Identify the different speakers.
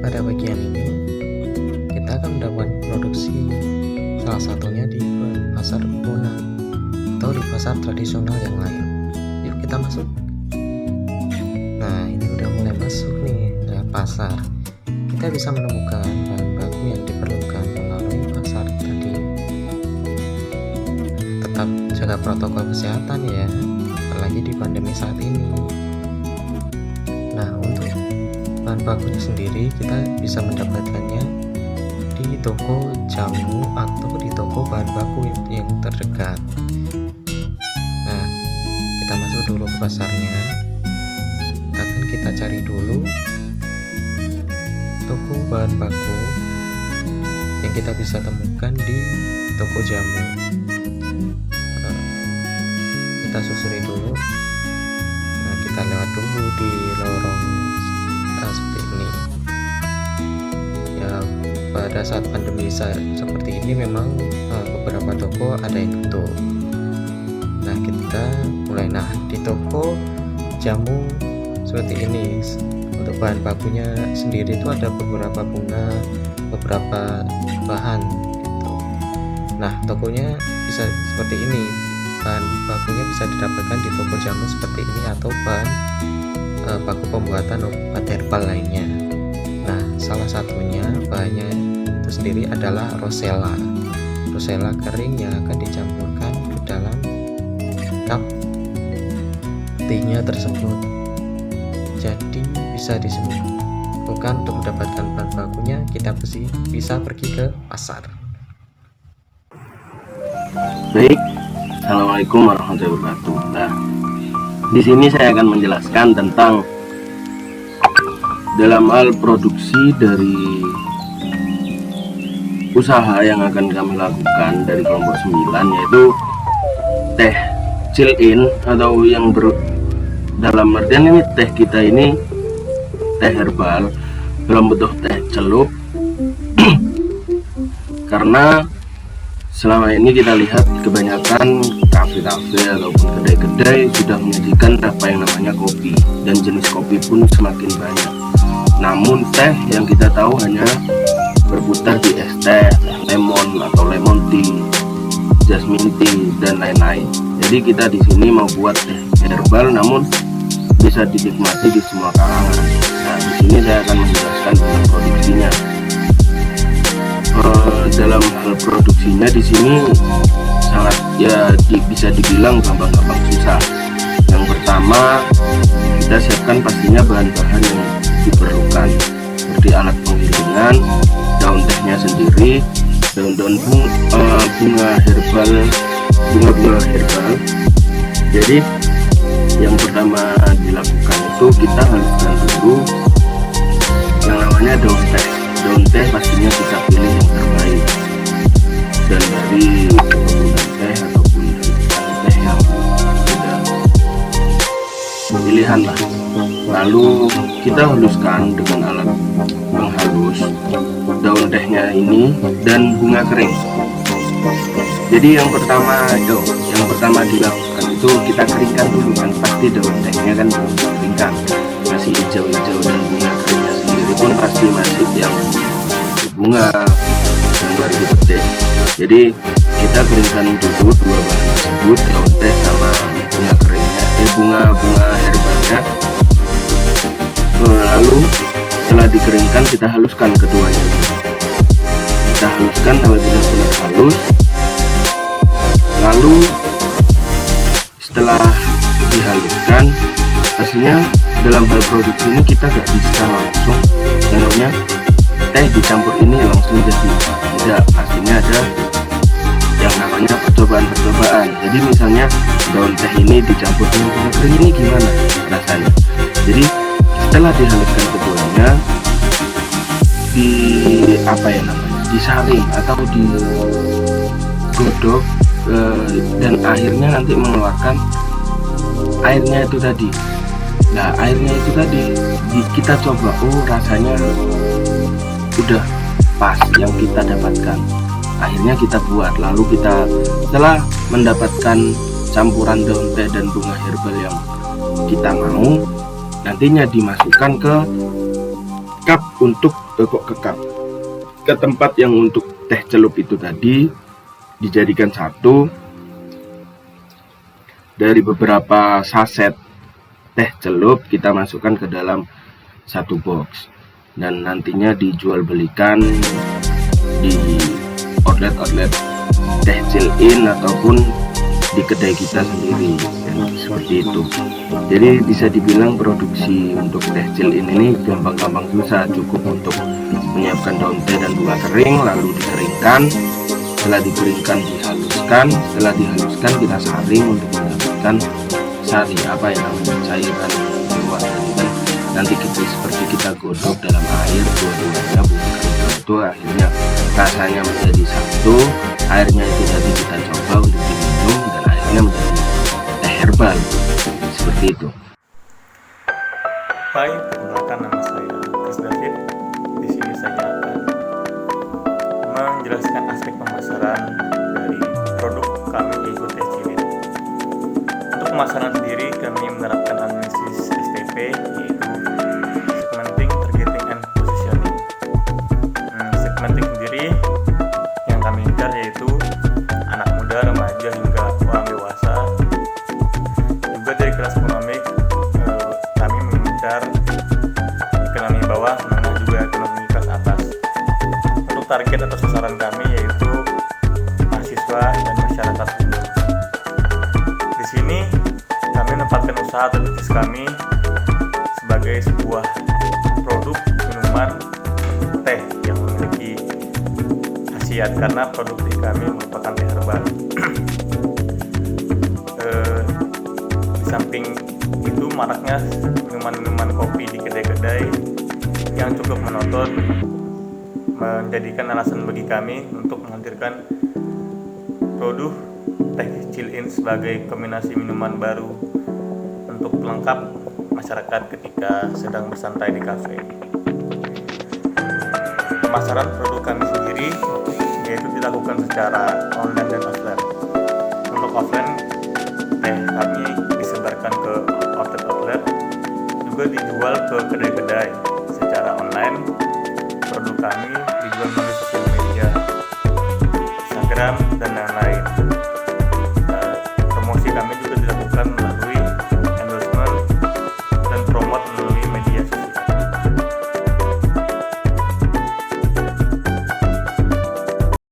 Speaker 1: pada bagian ini kita akan mendapatkan produksi salah satunya di pasar Mona atau di pasar tradisional yang lain. Yuk kita masuk. Nah, ini udah mulai masuk nih lewat pasar. Kita bisa menemukan bahan baku yang diperlukan melalui pasar tadi. Tetap jaga protokol kesehatan ya, apalagi di pandemi saat ini. Nah, untuk bahan bakunya sendiri kita bisa mendapatkannya di toko jamu atau di toko bahan baku yang terdekat. Nah, kita masuk dulu ke pasarnya. Akan kita cari dulu toko bahan baku yang kita bisa temukan di toko jamu. Kita susuri dulu. Nah, kita lewat dulu di lorong seperti ini ya. Pada saat pandemi seperti ini memang beberapa toko ada yang tutup. Nah, kita mulai di toko jamu seperti ini. Untuk bahan bakunya sendiri itu ada beberapa bunga, beberapa bahan gitu. Nah, tokonya bisa seperti ini. Bahan bakunya bisa didapatkan di toko jamu seperti ini atau bahan baku pembuatan obat herbal lainnya. Nah, salah satunya bahannya itu sendiri adalah rosella kering yang akan dicampurkan ke dalam cup teanya tersebut. Jadi bisa disebutkan untuk mendapatkan bahan bakunya kita bisa pergi ke pasar.
Speaker 2: Baik, assalamualaikum warahmatullahi wabarakatuh. Nah, di sini saya akan menjelaskan tentang dalam hal produksi dari usaha yang akan kami lakukan dari kelompok 9, yaitu teh chill in atau yang dalam artian ini teh kita ini teh herbal dalam bentuk teh celup. Karena selama ini kita lihat kebanyakan kafe-kafe ataupun kedai-kedai sudah menyajikan apa yang namanya kopi, dan jenis kopi pun semakin banyak. Namun teh yang kita tahu hanya berputar di es teh, lemon atau lemon tea, jasmine tea dan lain-lain. Jadi kita di sini mau buat teh herbal namun bisa dinikmati di semua kalangan. Nah, di sini saya akan menjelaskan tentang produksinya. Dalam hal produksinya di sini sangat bisa dibilang gampang-gampang susah. Yang pertama, kita siapkan pastinya bahan-bahan yang diperlukan seperti alat penggilingan, daun tehnya sendiri, daun-daun bunga herbal. Jadi yang pertama dilakukan itu kita haluskan dulu yang namanya daun teh. Daun teh pastinya kita pilih yang terbaik, dan dari pembuatan teh ataupun dari teh yang sudah pilihan lah. Lalu kita haluskan dengan alat penghalus daun tehnya ini dan bunga kering. Jadi yang pertama dilakukan itu kita keringkan dulu kan, pasti daun tehnya kan belum dikeringkan, masih hijau-hijau, dan bunga keringnya sendiri pun pasti masih yang bunga yang baru dipetik. Jadi kita keringkan dulu dua bahan tersebut, daun teh sama bunga keringnya, bunga herbalnya. Lalu setelah dikeringkan kita haluskan keduanya. Kita haluskan sampai benar-benar halus. Lalu setelah dihaluskan, pastinya dalam hal produksi ini kita gak bisa langsung namanya teh dicampur ini langsung jadi. Tidak, pastinya ada yang namanya percobaan. Jadi misalnya daun teh ini dicampur dengan bunga kering, ini gimana rasanya. Jadi setelah dihaluskan keduanya, disaring atau digodok, dan akhirnya nanti mengeluarkan airnya itu tadi. Nah, airnya itu tadi kita coba, rasanya udah pas yang kita dapatkan. Akhirnya kita buat, lalu kita setelah mendapatkan campuran daun teh dan bunga herbal yang kita mau, nantinya dimasukkan ke cup untuk kok ke cup, ke tempat yang untuk teh celup itu tadi dijadikan satu dari beberapa saset teh celup, kita masukkan ke dalam satu box dan nantinya dijual belikan di outlet teh chill-in ataupun di kedai kita sendiri, seperti itu. Jadi bisa dibilang produksi untuk teh chill-in ini gampang-gampang susah, cukup untuk menyiapkan daun teh dan bunga kering, lalu dikeringkan. Setelah dikeringkan dihaluskan kita saring untuk mendapatkan sari, apa yang namanya cairan keluar tadi kan. Nanti seperti kita godok dalam air, dua-duanya bunga kering itu akhirnya rasanya menjadi satu. Airnya itu tadi kita coba untuk diminum dan akhirnya menjadi teh herbal, seperti itu.
Speaker 3: Hai, perkenalkan nama saya Chris David. Di sini saya akan menjelaskan aspek pemasaran dari produk kami yaitu teh cilin. Untuk pemasaran sendiri kami menerapkan analisis STP yaitu segmenting, targeting, and positioning. Segmenting sendiri yang kami incar yaitu anak muda, remaja hingga orang dewasa. Juga dari kelas ekonomi kami mengincar ekonomi bawah, menengah juga ekonomi kelas atas. Untuk target atau sasaran kami yaitu mahasiswa dan masyarakat umum. Di sini kami menempatkan usaha atau bisnis kami sebagai sebuah produk minuman teh yang memiliki khasiat karena produk teh kami merupakan teh herbal. Di samping itu maraknya minuman-minuman kopi di kedai-kedai yang cukup monoton menjadikan alasan bagi kami untuk menghadirkan produk teh chill-in sebagai kombinasi minuman baru untuk pelengkap masyarakat ketika sedang bersantai di kafe. Pemasaran produk kami sendiri yaitu dilakukan secara online dan offline. Untuk offline, teh kami disebarkan ke outlet-outlet, juga dijual ke kedai-kedai.